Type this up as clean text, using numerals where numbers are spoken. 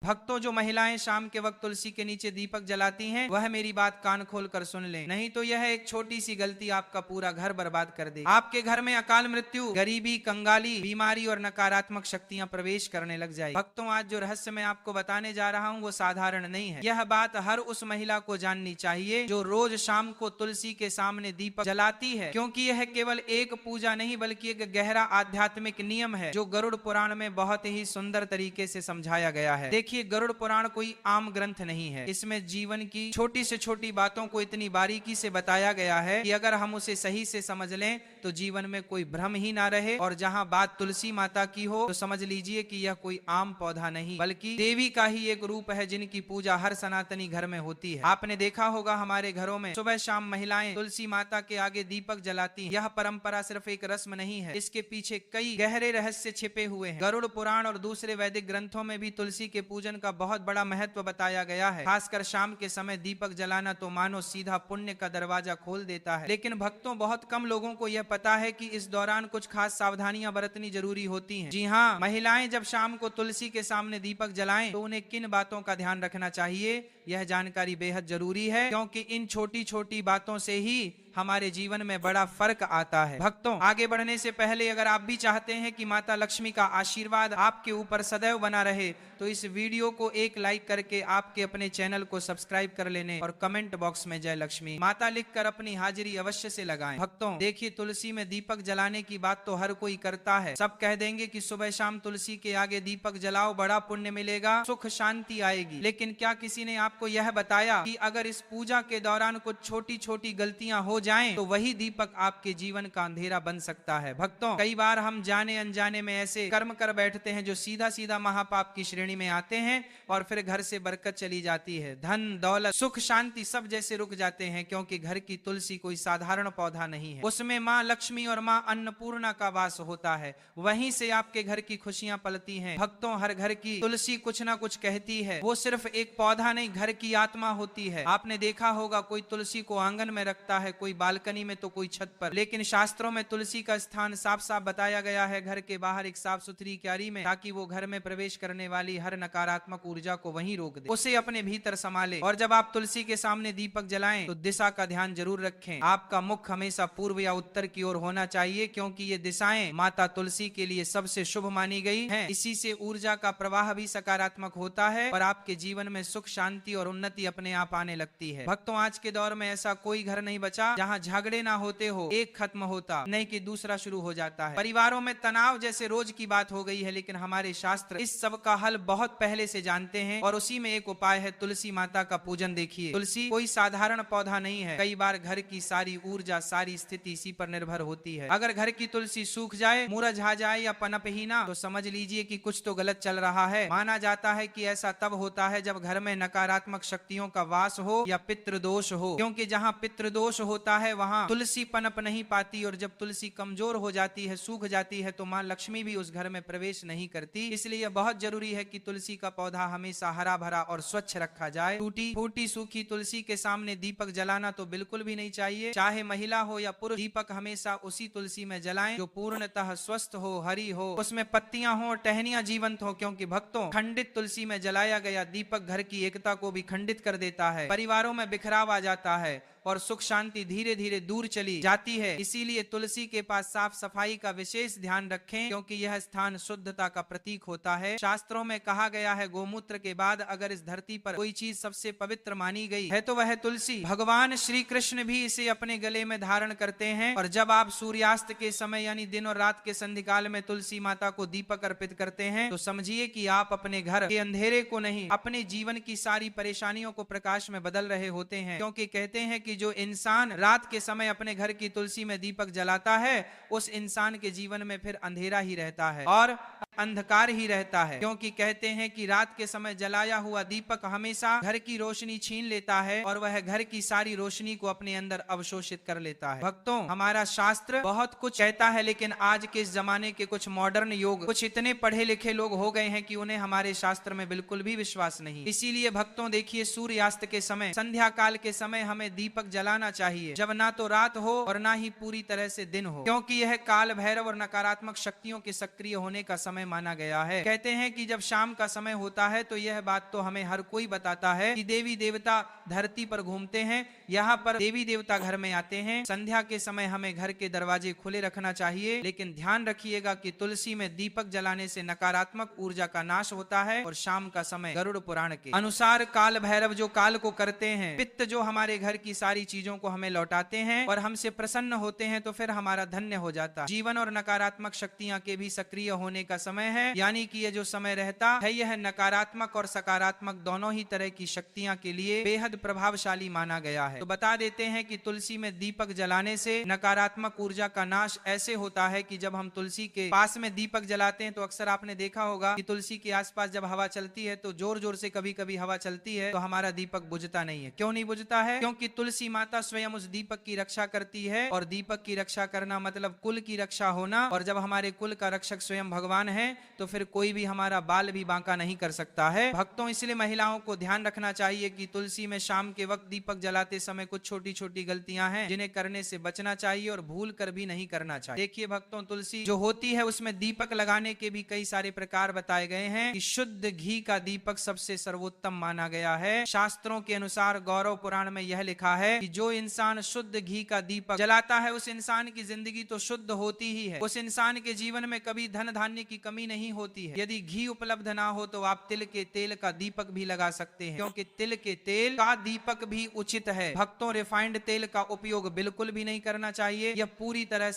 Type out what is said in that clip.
भक्तों, जो महिलाएं शाम के वक्त तुलसी के नीचे दीपक जलाती हैं, वह मेरी बात कान खोल कर सुन लें, नहीं तो यह एक छोटी सी गलती आपका पूरा घर बर्बाद कर दे। आपके घर में अकाल मृत्यु, गरीबी, कंगाली, बीमारी और नकारात्मक शक्तियां प्रवेश करने लग जाए। भक्तों, आज जो रहस्य मैं आपको बताने जा रहा हूँ वो साधारण नहीं है। यह बात हर उस महिला को जाननी चाहिए जो रोज शाम को तुलसी के सामने दीपक जलाती है, क्योंकि यह केवल एक पूजा नहीं बल्कि एक गहरा आध्यात्मिक नियम है जो गरुड़ पुराण में बहुत ही सुंदर तरीके से समझाया गया है। देखिए, गरुड़ पुराण कोई आम ग्रंथ नहीं है। इसमें जीवन की छोटी से छोटी बातों को इतनी बारीकी से बताया गया है कि अगर हम उसे सही से समझ लें तो जीवन में कोई भ्रम ही ना रहे। और जहां बात तुलसी माता की हो तो समझ लीजिए कि यह कोई आम पौधा नहीं बल्कि देवी का ही एक रूप है जिनकी पूजा हर सनातनी घर में होती है। आपने देखा होगा हमारे घरों में सुबह शाम महिलाएं तुलसी माता के आगे दीपक जलाती हैं। यह परंपरा सिर्फ एक रस्म नहीं है, इसके पीछे कई गहरे रहस्य छिपे हुए हैं। गरुड़ पुराण और दूसरे वैदिक ग्रंथों में भी तुलसी के पूजन का बहुत बड़ा महत्व बताया गया है। खासकर शाम के समय दीपक जलाना तो मानो सीधा पुण्य का दरवाजा खोल देता है। लेकिन भक्तों, बहुत कम लोगों को यह पता है कि इस दौरान कुछ खास सावधानियां बरतनी जरूरी होती हैं। जी हाँ, महिलाएं जब शाम को तुलसी के सामने दीपक जलाएं तो उन्हें किन बातों का ध्यान रखना चाहिए, यह जानकारी बेहद जरूरी है, क्योंकि इन छोटी छोटी बातों से ही हमारे जीवन में बड़ा फर्क आता है। भक्तों, आगे बढ़ने से पहले अगर आप भी चाहते हैं कि माता लक्ष्मी का आशीर्वाद आपके ऊपर सदैव बना रहे तो इस वीडियो को एक लाइक करके आपके अपने चैनल को सब्सक्राइब कर लेने और कमेंट बॉक्स में जय लक्ष्मी माता लिखकर अपनी हाजिरी अवश्य से लगाएं। भक्तों, देखिए, तुलसी में दीपक जलाने की बात तो हर कोई करता है। सब कह देंगे कि सुबह शाम तुलसी के आगे दीपक जलाओ, बड़ा पुण्य मिलेगा, सुख शांति आएगी। लेकिन क्या किसी ने आपको यह बताया कि अगर इस पूजा के दौरान कुछ छोटी छोटी गलतियां हो जाएं तो वही दीपक आपके जीवन का अंधेरा बन सकता है। भक्तों, कई बार हम जाने अनजाने में ऐसे कर्म कर बैठते हैं जो सीधा सीधा महापाप की श्रेणी में आते हैं और फिर घर से बरकत चली जाती है, धन दौलत सुख शांति सब जैसे रुक जाते हैं, क्योंकि घर की तुलसी कोई साधारण पौधा नहीं है। उसमें माँ लक्ष्मी और माँ अन्नपूर्णा का वास होता है, वहीं से आपके घर की खुशियां पलती हैं। भक्तों, हर घर की तुलसी कुछ ना कुछ कहती है। वो सिर्फ एक पौधा नहीं, घर की आत्मा होती है। आपने देखा होगा कोई तुलसी को आंगन में रखता है, कोई बालकनी में तो कोई छत पर, लेकिन शास्त्रों में तुलसी का स्थान साफ साफ बताया गया है घर के बाहर एक साफ सुथरी क्यारी में, ताकि वो घर में प्रवेश करने वाली हर नकारात्मक ऊर्जा को वहीं रोक दे, उसे अपने भीतर संभाले। और जब आप तुलसी के सामने दीपक जलाएं तो दिशा का ध्यान जरूर रखें। आपका मुख हमेशा पूर्व या उत्तर की ओर होना चाहिए, क्योंकि ये दिशाएं माता तुलसी के लिए सबसे शुभ मानी गई हैं। इसी से ऊर्जा का प्रवाह भी सकारात्मक होता है और आपके जीवन में सुख शांति और उन्नति अपने आप आने लगती है। भक्तों, आज के दौर में ऐसा कोई घर नहीं बचा जहां झगड़े ना होते हो, एक खत्म होता नहीं कि दूसरा शुरू हो जाता है। परिवारों में तनाव जैसे रोज की बात हो गई है, लेकिन हमारे शास्त्र इस सब का हल बहुत पहले से जानते हैं और उसी में एक उपाय है तुलसी माता का पूजन। देखिए, तुलसी कोई साधारण पौधा नहीं है। कई बार घर की सारी ऊर्जा सारी स्थिति इसी पर निर्भर होती है। अगर घर की तुलसी सूख जाए, मुरझा जाए या पनप ही ना, तो समझ लीजिए कि कुछ तो गलत चल रहा है। माना जाता है कि ऐसा तब होता है जब घर में नकारात्मक शक्तियों का वास हो या पितृदोष हो, क्योंकि जहां पितृदोष होता है वहां तुलसी पनप नहीं पाती, और जब तुलसी कमजोर हो जाती है, सूख जाती है, तो मां लक्ष्मी भी उस घर में प्रवेश नहीं करती। इसलिए बहुत जरूरी है कि तुलसी का पौधा हमेशा हरा भरा और स्वच्छ रखा जाए। टूटी फूटी सूखी तुलसी के सामने दीपक जलाना तो बिल्कुल भी नहीं चाहिए। चाहे महिला हो या पुरुष, दीपक हमेशा उसी तुलसी में जलाएं जो पूर्णतः स्वस्थ हो, हरी हो, उसमें पत्तियां हो, टहनियां जीवंत हो, क्योंकि भक्तों, खंडित तुलसी में जलाया गया दीपक घर की एकता को भी खंडित कर देता है, परिवारों में बिखराव आ जाता है और सुख शांति धीरे धीरे दूर चली जाती है। इसीलिए तुलसी के पास साफ सफाई का विशेष ध्यान रखें, क्योंकि यह स्थान शुद्धता का प्रतीक होता है। शास्त्रों में कहा गया है, गोमूत्र के बाद अगर इस धरती पर कोई चीज सबसे पवित्र मानी गई है तो वह तुलसी। भगवान श्री कृष्ण भी इसे अपने गले में धारण करते हैं, और जब आप सूर्यास्त के समय यानी दिन और रात के संधिकाल में तुलसी माता को दीपक अर्पित करते हैं तो समझिए कि आप अपने घर के अंधेरे को नहीं, अपने जीवन की सारी परेशानियों को प्रकाश में बदल रहे होते हैं। क्योंकि कहते हैं कि जो इंसान रात के समय अपने घर की तुलसी में दीपक जलाता है उस इंसान के जीवन में फिर अंधेरा ही रहता है और अंधकार ही रहता है, क्योंकि कहते हैं कि रात के समय जलाया हुआ दीपक हमेशा घर की रोशनी छीन लेता है और वह घर की सारी रोशनी को अपने अंदर अवशोषित कर लेता है। भक्तों, हमारा शास्त्र बहुत कुछ कहता है, लेकिन आज के इस जमाने के कुछ मॉडर्न युग कुछ इतने पढ़े लिखे लोग हो गए हैं कि उन्हें हमारे शास्त्र में बिल्कुल भी विश्वास नहीं। इसीलिए भक्तों, देखिए, सूर्यास्त के समय, संध्या काल के समय हमें दीपक जलाना चाहिए, जब ना तो रात हो और ना ही पूरी तरह से दिन हो, क्योंकि यह काल भैरव और नकारात्मक शक्तियों के सक्रिय होने का समय माना गया है। कहते हैं कि जब शाम का समय होता है तो यह बात तो हमें हर कोई बताता है कि देवी देवता धरती पर घूमते हैं, यहाँ पर देवी देवता घर में आते हैं। संध्या के समय हमें घर के दरवाजे खुले रखना चाहिए, लेकिन ध्यान रखिएगा कि तुलसी में दीपक जलाने से नकारात्मक ऊर्जा का नाश होता है। और शाम का समय गरुड़ पुराण के अनुसार काल भैरव जो काल को करते हैं, पित्त जो हमारे घर की सारी चीजों को हमें लौटाते हैं और हमसे प्रसन्न होते हैं, तो फिर हमारा धन्य हो जाता है। जीवन और नकारात्मक शक्तियां के भी सक्रिय होने का समय है, यानी कि यह जो समय रहता है यह नकारात्मक और सकारात्मक दोनों ही तरह की शक्तियां के लिए बेहद प्रभावशाली माना गया है। तो बता देते हैं कि तुलसी में दीपक जलाने से नकारात्मक ऊर्जा का नाश ऐसे होता है कि जब हम तुलसी के पास में दीपक जलाते हैं तो अक्सर आपने देखा होगा कि तुलसी के आसपास जब हवा चलती है तो जोर जोर से कभी कभी हवा चलती है तो हमारा दीपक बुझता नहीं है। क्यों नहीं बुझता है? क्योंकि तुलसी माता स्वयं उस दीपक की रक्षा करती है, और दीपक की रक्षा करना मतलब कुल की रक्षा होना, और जब हमारे कुल का रक्षक स्वयं भगवान है तो फिर कोई भी हमारा बाल भी बांका नहीं कर सकता है। भक्तों, इसलिए महिलाओं को ध्यान रखना चाहिए कि तुलसी में शाम के वक्त दीपक जलाते समय कुछ छोटी छोटी गलतियां हैं जिन्हें करने से बचना चाहिए और भूल कर भी नहीं करना चाहिए। देखिए भक्तों, तुलसी जो होती है उसमें दीपक लगाने के भी कई सारे प्रकार बताए गए हैं कि शुद्ध घी का दीपक सबसे सर्वोत्तम माना गया है। शास्त्रों के अनुसार गौरव पुराण में यह लिखा है कि जो इंसान शुद्ध घी का दीपक जलाता है उस इंसान की जिंदगी तो शुद्ध होती ही है, उस इंसान के जीवन में कभी धन धान्य की कमी नहीं होती है। यदि घी उपलब्ध ना हो तो आप तिल के तेल का दीपक भी लगा सकते हैं, क्योंकि तिल के तेल का दीपक भी उचित है। भक्तों, रिफाइंड तेल का उपयोग बिल्कुल भी नहीं करना चाहिए, यह पूरी तरह